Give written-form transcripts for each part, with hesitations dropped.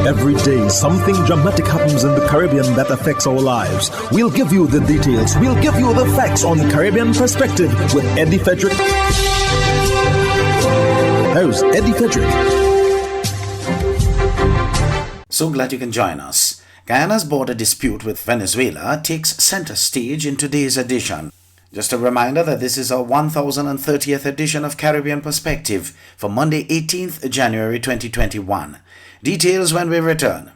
Every day, something dramatic happens in the Caribbean that affects our lives. We'll give you the details. We'll give you the facts on Caribbean Perspective with Eddie Frederick. How's Eddie Frederick? So glad you can join us. Guyana's border dispute with Venezuela takes center stage in today's edition. Just a reminder that this is our 1030th edition of Caribbean Perspective for Monday, 18th January 2021. Details when we return.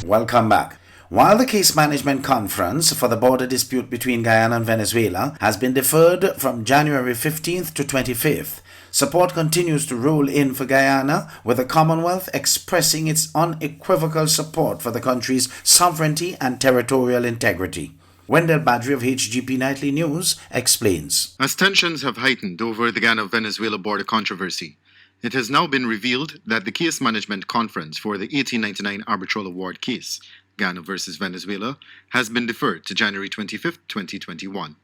Welcome back. While the case management conference for the border dispute between Guyana and Venezuela has been deferred from January 15th to 25th, support continues to roll in for Guyana, with the Commonwealth expressing its unequivocal support for the country's sovereignty and territorial integrity. Wendell Badri of HGP Nightly News explains. As tensions have heightened over the Guyana-Venezuela border controversy, it has now been revealed that the case management conference for the 1899 arbitral award case, Guyana versus Venezuela, has been deferred to January 25, 2021.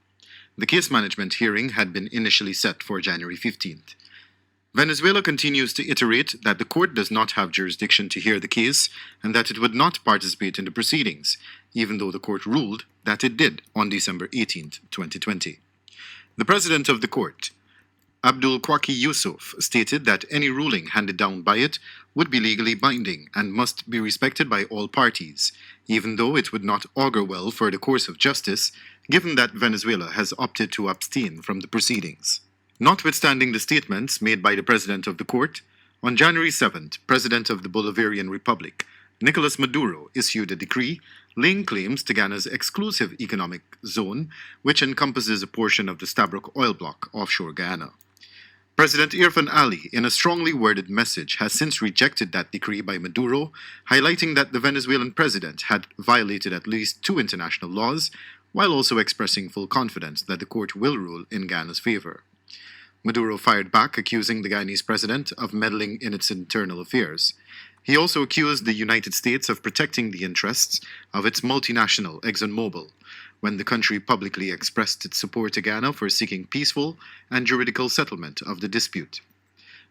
The case management hearing had been initially set for January 15th. Venezuela continues to iterate that the court does not have jurisdiction to hear the case and that it would not participate in the proceedings, even though the court ruled that it did on December 18, 2020. The president of the court, Abdul Kwaki Yusuf, stated that any ruling handed down by it would be legally binding and must be respected by all parties, even though it would not augur well for the course of justice, given that Venezuela has opted to abstain from the proceedings. Notwithstanding the statements made by the president of the court, on January 7th, President of the Bolivarian Republic, Nicolas Maduro, issued a decree laying claims to Guyana's exclusive economic zone, which encompasses a portion of the Stabroek oil block offshore Guyana. President Irfan Ali, in a strongly worded message, has since rejected that decree by Maduro, highlighting that the Venezuelan president had violated at least 2 international laws, while also expressing full confidence that the court will rule in Guyana's favor. Maduro fired back, accusing the Guyanese president of meddling in its internal affairs. He also accused the United States of protecting the interests of its multinational ExxonMobil, when the country publicly expressed its support to Guyana for seeking peaceful and juridical settlement of the dispute.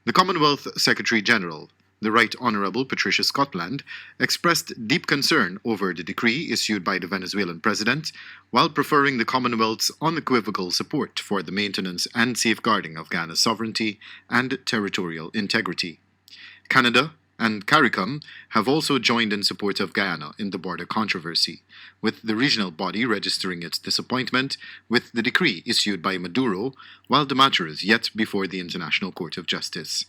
The Commonwealth Secretary General, the Right Honourable Patricia Scotland, expressed deep concern over the decree issued by the Venezuelan president, while preferring the Commonwealth's unequivocal support for the maintenance and safeguarding of Guyana's sovereignty and territorial integrity. Canada and CARICOM have also joined in support of Guyana in the border controversy, with the regional body registering its disappointment with the decree issued by Maduro, while the matter is yet before the International Court of Justice.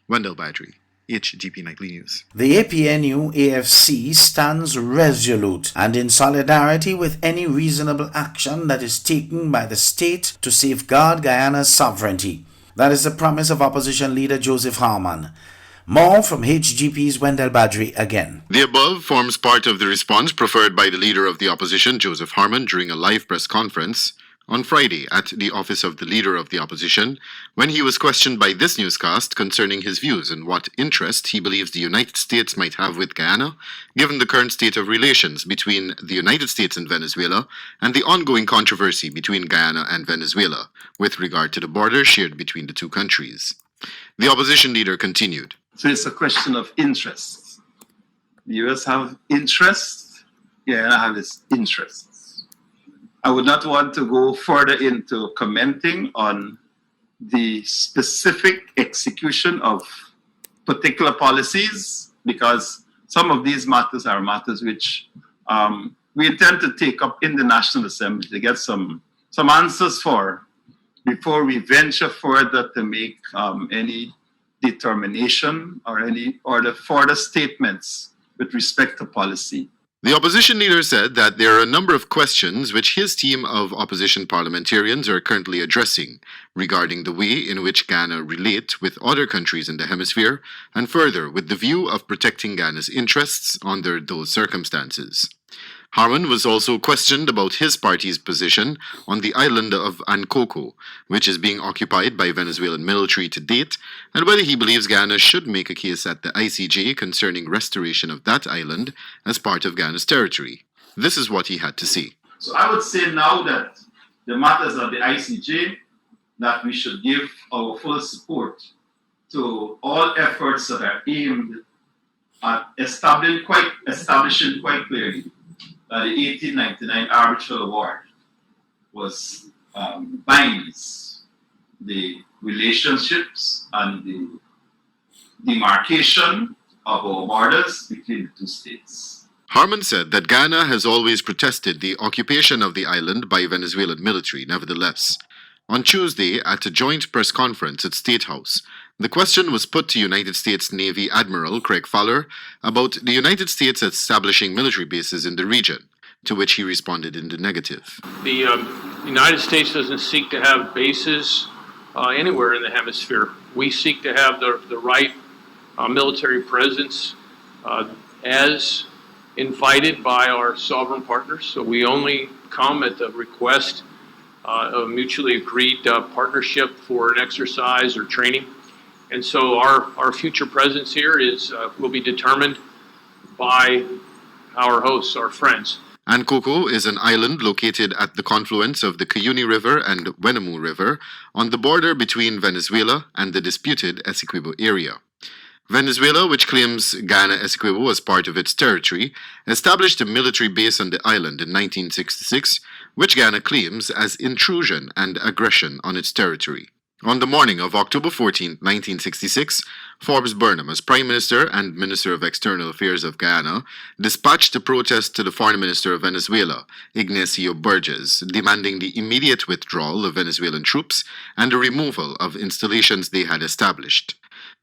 Wendell Badri, HGP Nightly News. The APNU-AFC stands resolute and in solidarity with any reasonable action that is taken by the state to safeguard Guyana's sovereignty. That is the promise of opposition leader Joseph Harman. More from HGP's Wendell Badri again. The above forms part of the response preferred by the leader of the opposition, Joseph Harman, during a live press conference on Friday at the office of the leader of the opposition, when he was questioned by this newscast concerning his views and what interest he believes the United States might have with Guyana, given the current state of relations between the United States and Venezuela and the ongoing controversy between Guyana and Venezuela with regard to the border shared between the two countries. The opposition leader continued. So it's a question of interest. The US have interests, Guyana have its interests. I would not want to go further into commenting on the specific execution of particular policies, because some of these matters are matters which we intend to take up in the National Assembly to get some answers for before we venture further to make any determination or any further statements with respect to policy. The opposition leader said that there are a number of questions which his team of opposition parliamentarians are currently addressing regarding the way in which Guyana relate with other countries in the hemisphere, and further with the view of protecting Guyana's interests under those circumstances. Harman was also questioned about his party's position on the island of Ankoko, which is being occupied by Venezuelan military to date, and whether he believes Guyana should make a case at the ICJ concerning restoration of that island as part of Guyana's territory. This is what he had to say. So I would say now that the matters of the ICJ that we should give our full support to all efforts that are aimed at establishing quite clearly that the 1899 Arbitral Award binds the relationships and the demarcation of our borders between the two states. Harman said that Guyana has always protested the occupation of the island by Venezuelan military. Nevertheless, on Tuesday, at a joint press conference at State House, the question was put to United States Navy Admiral Craig Fowler about the United States establishing military bases in the region, to which he responded in the negative. The United States doesn't seek to have bases anywhere in the hemisphere. We seek to have the right military presence as invited by our sovereign partners. So we only come at the request of a mutually agreed partnership for an exercise or training. And so our future presence here will be determined by our hosts, our friends. Ankoko is an island located at the confluence of the Cuyuni River and Wenemu River on the border between Venezuela and the disputed Essequibo area. Venezuela, which claims Guyana Essequibo as part of its territory, established a military base on the island in 1966, which Guyana claims as intrusion and aggression on its territory. On the morning of October 14, 1966, Forbes Burnham, as Prime Minister and Minister of External Affairs of Guyana, dispatched a protest to the Foreign Minister of Venezuela, Ignacio Burgess, demanding the immediate withdrawal of Venezuelan troops and the removal of installations they had established.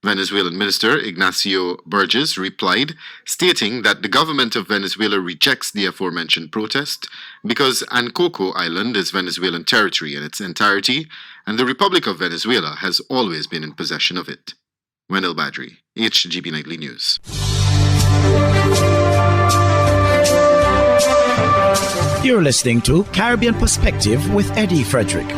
Venezuelan Minister Ignacio Burgess replied, stating that the government of Venezuela rejects the aforementioned protest because Ankoko Island is Venezuelan territory in its entirety, and the Republic of Venezuela has always been in possession of it. Wendell Badri, HGB Nightly News. You're listening to Caribbean Perspective with Eddie Frederick.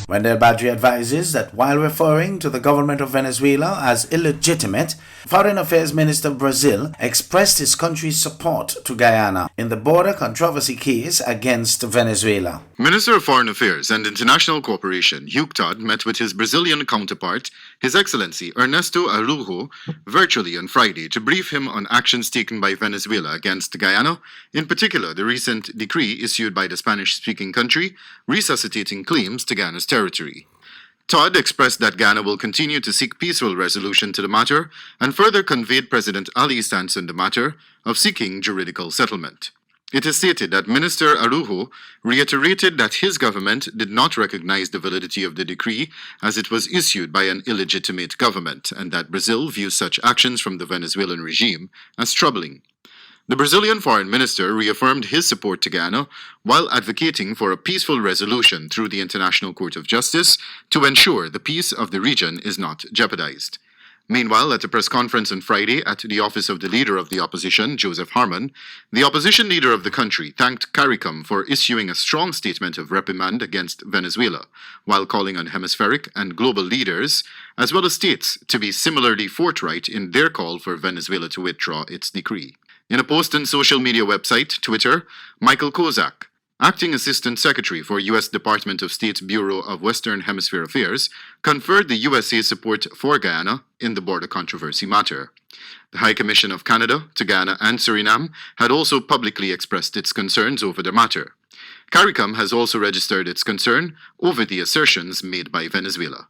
Wendell Badri advises that while referring to the government of Venezuela as illegitimate, Foreign Affairs Minister of Brazil expressed his country's support to Guyana in the border controversy case against Venezuela. Minister of Foreign Affairs and International Cooperation Hugh Todd met with his Brazilian counterpart, His Excellency Ernesto Araújo, virtually on Friday to brief him on actions taken by Venezuela against Guyana, in particular the recent decree issued by the Spanish-speaking country resuscitating claims to Guyana's territory. Todd expressed that Guyana will continue to seek peaceful resolution to the matter and further conveyed President Ali's stance on the matter of seeking juridical settlement. It is stated that Minister Araújo reiterated that his government did not recognize the validity of the decree as it was issued by an illegitimate government and that Brazil views such actions from the Venezuelan regime as troubling. The Brazilian foreign minister reaffirmed his support to Guyana while advocating for a peaceful resolution through the International Court of Justice to ensure the peace of the region is not jeopardized. Meanwhile, at a press conference on Friday at the office of the Leader of the Opposition, Joseph Harman, the opposition leader of the country thanked CARICOM for issuing a strong statement of reprimand against Venezuela, while calling on hemispheric and global leaders, as well as states, to be similarly forthright in their call for Venezuela to withdraw its decree. In a post on social media website, Twitter, Michael Kozak, Acting Assistant Secretary for U.S. Department of State Bureau of Western Hemisphere Affairs, conferred the USA's support for Guyana in the border controversy matter. The High Commission of Canada to Guyana and Suriname had also publicly expressed its concerns over the matter. CARICOM has also registered its concern over the assertions made by Venezuela.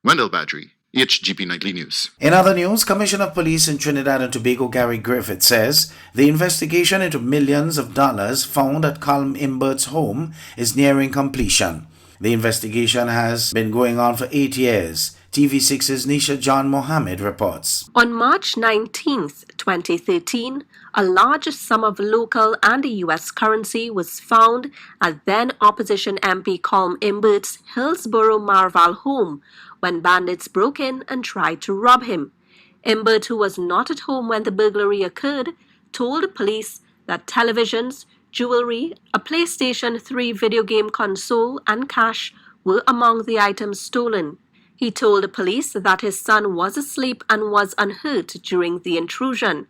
Wendell Badri, HGP Nightly News. In other news, Commissioner of Police in Trinidad and Tobago Gary Griffith says the investigation into millions of dollars found at Colm Imbert's home is nearing completion. The investigation has been going on for 8 years. TV6's Nisha John Mohammed reports. On March 19, 2013, a large sum of local and U.S. currency was found at then-opposition MP Colm Imbert's Hillsborough Marval home when bandits broke in and tried to rob him. Imbert, who was not at home when the burglary occurred, told police that televisions, jewelry, a PlayStation 3 video game console, and cash were among the items stolen. He told the police that his son was asleep and was unhurt during the intrusion.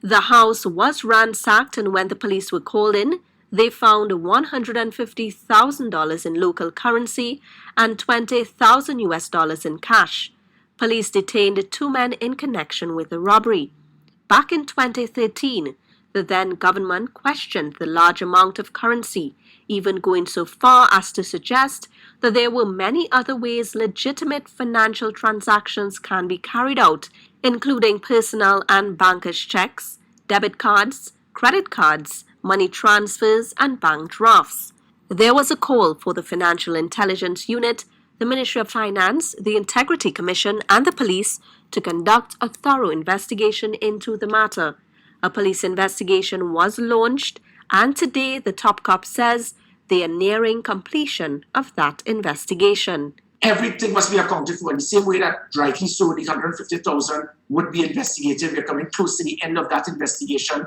The house was ransacked, and when the police were called in, they found $150,000 in local currency and $20,000 in cash. Police detained 2 men in connection with the robbery. Back in 2013, the then government questioned the large amount of currency, even going so far as to suggest that there were many other ways legitimate financial transactions can be carried out, including personal and bankers' checks, debit cards, credit cards, money transfers, and bank drafts. There was a call for the Financial Intelligence Unit, the Ministry of Finance, the Integrity Commission, and the police to conduct a thorough investigation into the matter. A police investigation was launched, and today the top cop says they are nearing completion of that investigation. Everything must be accounted for in the same way that rightly so the 150,000 would be investigated. We are coming close to the end of that investigation.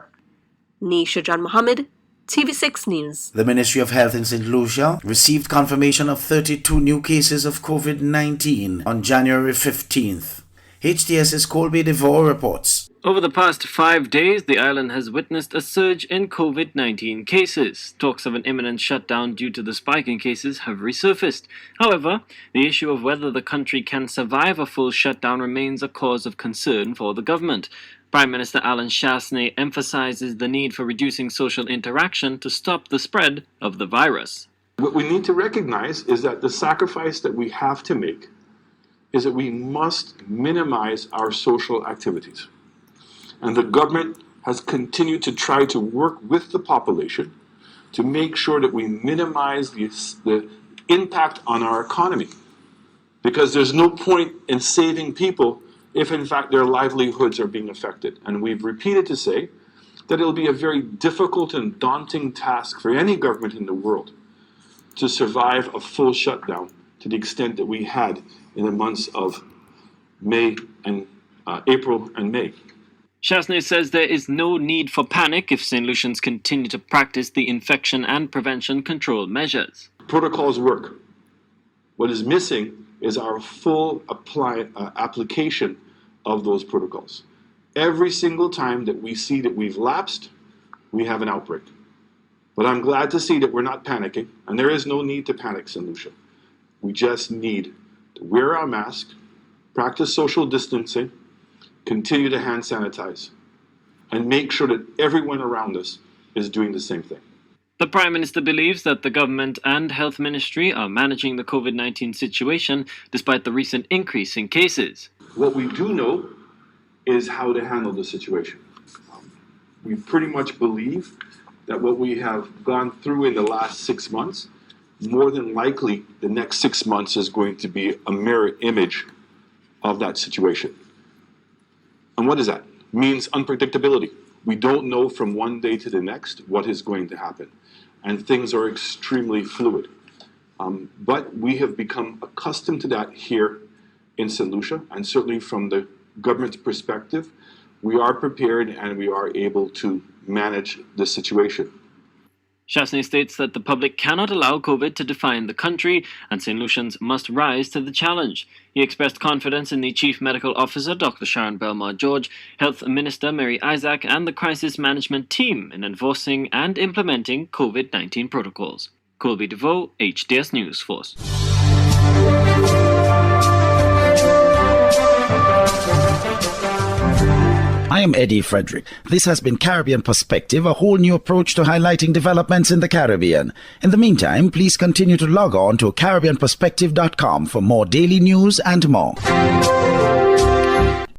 Nisha John Mohammed, TV6 News. The Ministry of Health in St. Lucia received confirmation of 32 new cases of COVID-19 on January 15th. HTS's Colby DeVore reports. Over the past 5 days, the island has witnessed a surge in COVID-19 cases. Talks of an imminent shutdown due to the spike in cases have resurfaced. However, the issue of whether the country can survive a full shutdown remains a cause of concern for the government. Prime Minister Alan Chastanet emphasizes the need for reducing social interaction to stop the spread of the virus. What we need to recognize is that the sacrifice that we have to make is that we must minimize our social activities. And the government has continued to try to work with the population to make sure that we minimize the impact on our economy. Because there's no point in saving people if in fact their livelihoods are being affected. And we've repeated to say that it'll be a very difficult and daunting task for any government in the world to survive a full shutdown to the extent that we had in the months of April and May. Chastanet says there is no need for panic if St. Lucians continue to practice the infection and prevention control measures. Protocols work. What is missing is our full application of those protocols. Every single time that we see that we've lapsed, we have an outbreak. But I'm glad to see that we're not panicking, and there is no need to panic, St. Lucia. We just need to wear our mask, practice social distancing, continue to hand sanitize, and make sure that everyone around us is doing the same thing. The Prime Minister believes that the government and Health Ministry are managing the COVID-19 situation despite the recent increase in cases. What we do know is how to handle the situation. We pretty much believe that what we have gone through in the last 6 months, more than likely the next 6 months is going to be a mirror image of that situation. And what does that? It means unpredictability. We don't know from one day to the next what is going to happen. And things are extremely fluid. But we have become accustomed to that here in St. Lucia, and certainly from the government's perspective, we are prepared and we are able to manage the situation. Chastanet states that the public cannot allow COVID to define the country, and St. Lucians must rise to the challenge. He expressed confidence in the Chief Medical Officer, Dr. Sharon Belmar-George, Health Minister Mary Isaac, and the crisis management team in enforcing and implementing COVID-19 protocols. Colby DeVoe, HTS News Force. I am Eddie Frederick. This has been Caribbean Perspective, a whole new approach to highlighting developments in the Caribbean. In the meantime, please continue to log on to CaribbeanPerspective.com for more daily news and more.